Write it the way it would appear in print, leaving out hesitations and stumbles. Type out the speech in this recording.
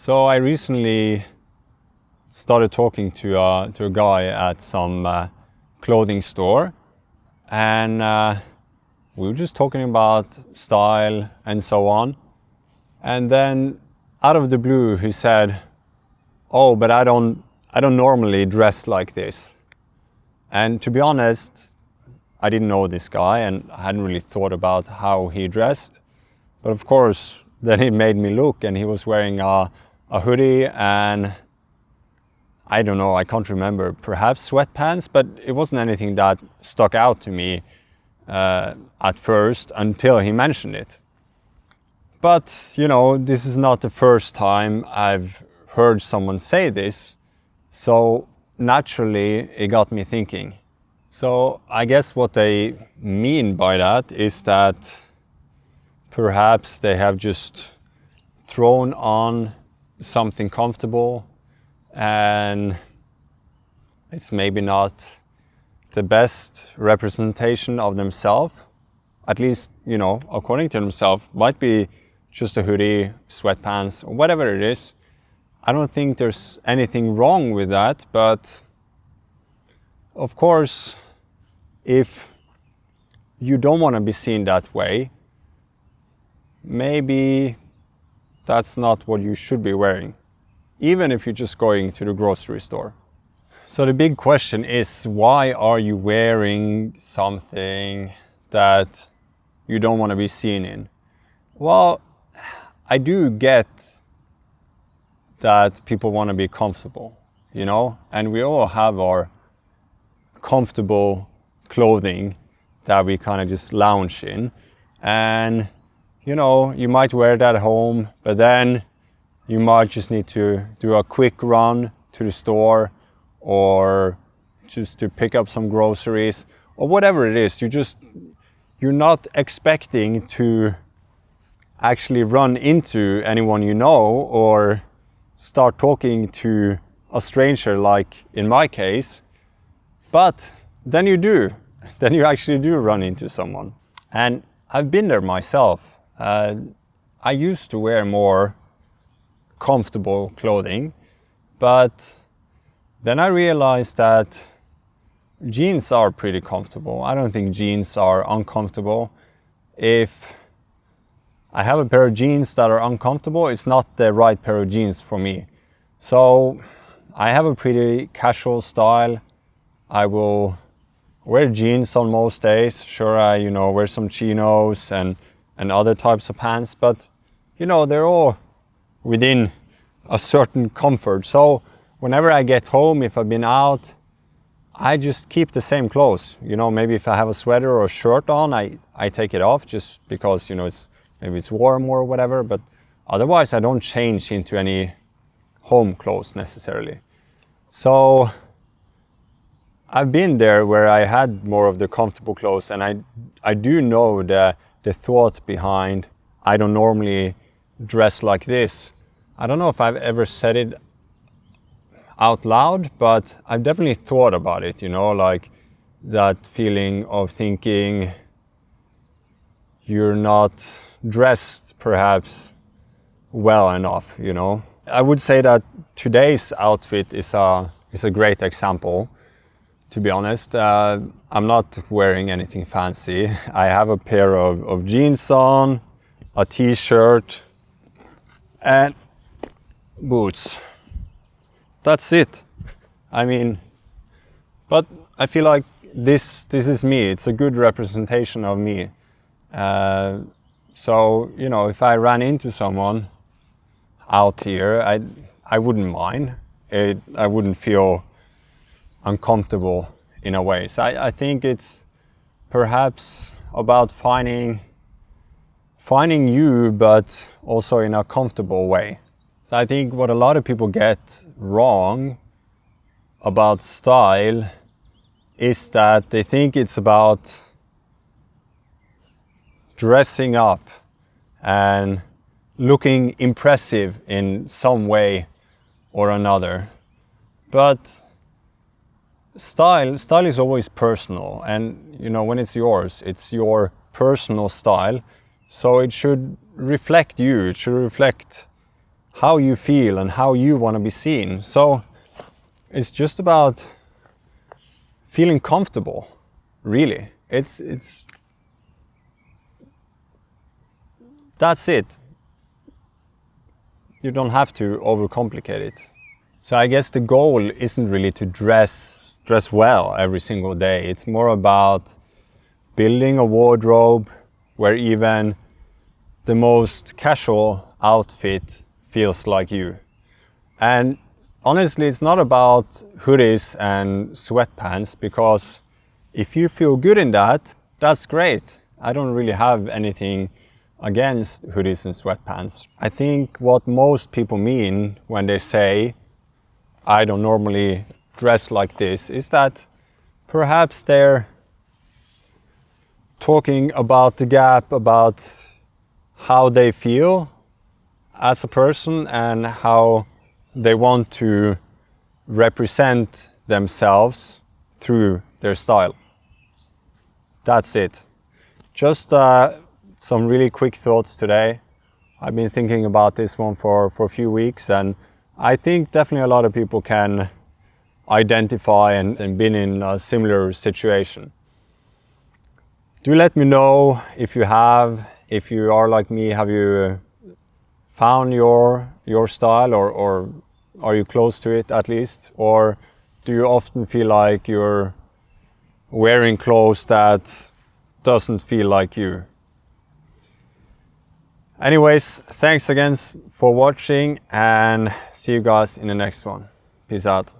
So I recently started talking to a guy at some clothing store, and we were just talking about style and so on. And then out of the blue he said, "Oh, but I don't normally dress like this." And to be honest, I didn't know this guy and I hadn't really thought about how he dressed. But of course, then he made me look, and he was wearing a hoodie and I don't know, I can't remember, perhaps sweatpants, but it wasn't anything that stuck out to me at first until he mentioned it. But, you know, this is not the first time I've heard someone say this, so naturally it got me thinking. So I guess what they mean by that is that perhaps they have just thrown on something comfortable and it's maybe not the best representation of themselves, at least, you know, according to themselves. Might be just a hoodie, sweatpants, or whatever it is. I don't think there's anything wrong with that, but of course, if you don't want to be seen that way, maybe that's not what you should be wearing, even if you're just going to the grocery store. So the big question is, why are you wearing something that you don't want to be seen in? Well, I do get that people want to be comfortable, you know, and we all have our comfortable clothing that we kind of just lounge in. And you know, you might wear that at home, but then you might just need to do a quick run to the store or just to pick up some groceries or whatever it is. You're not expecting to actually run into anyone you know or start talking to a stranger, like in my case, but then you do. Then you actually do run into someone. And I've been there myself. I used to wear more comfortable clothing, but then I realized that jeans are pretty comfortable. I don't think jeans are uncomfortable. If I have a pair of jeans that are uncomfortable, it's not the right pair of jeans for me. So I have a pretty casual style. I will wear jeans on most days. Sure, I wear some chinos and other types of pants, but they're all within a certain comfort. So whenever I get home, if I've been out, I just keep the same clothes. Maybe if I have a sweater or a shirt on, I take it off just because maybe it's warm or whatever, but otherwise I don't change into any home clothes necessarily. So I've been there where I had more of the comfortable clothes, and I do know the thought behind I don't normally dress like this. I don't know if I've ever said it out loud, but I've definitely thought about it, like that feeling of thinking you're not dressed perhaps well enough, I would say that today's outfit is a great example. To be honest, I'm not wearing anything fancy. I have a pair of jeans on, a t-shirt, and boots. That's it. But I feel like this is me. It's a good representation of me. So, if I ran into someone out here, I wouldn't mind. I wouldn't feel uncomfortable in a way. So I think it's perhaps about finding you, but also in a comfortable way. So I think what a lot of people get wrong about style is that they think it's about dressing up and looking impressive in some way or another. But style is always personal, and when it's your personal style, so it should reflect you. It should reflect how you feel and how you want to be seen. So it's just about feeling comfortable, really. It's that's it. You don't have to overcomplicate it. So I guess the goal isn't really to dress well every single day. It's more about building a wardrobe where even the most casual outfit feels like you. And honestly, it's not about hoodies and sweatpants, because if you feel good in that, that's great. I don't really have anything against hoodies and sweatpants. I think what most people mean when they say, I don't normally dress like this, is that perhaps they're talking about the gap, about how they feel as a person and how they want to represent themselves through their style. That's it. Just some really quick thoughts today. I've been thinking about this one for a few weeks, and I think definitely a lot of people can identify and been in a similar situation. Do let me know if you have, if you are like me, have you found your style, or are you close to it at least? Or do you often feel like you're wearing clothes that doesn't feel like you? Anyways, thanks again for watching, and see you guys in the next one. Peace out.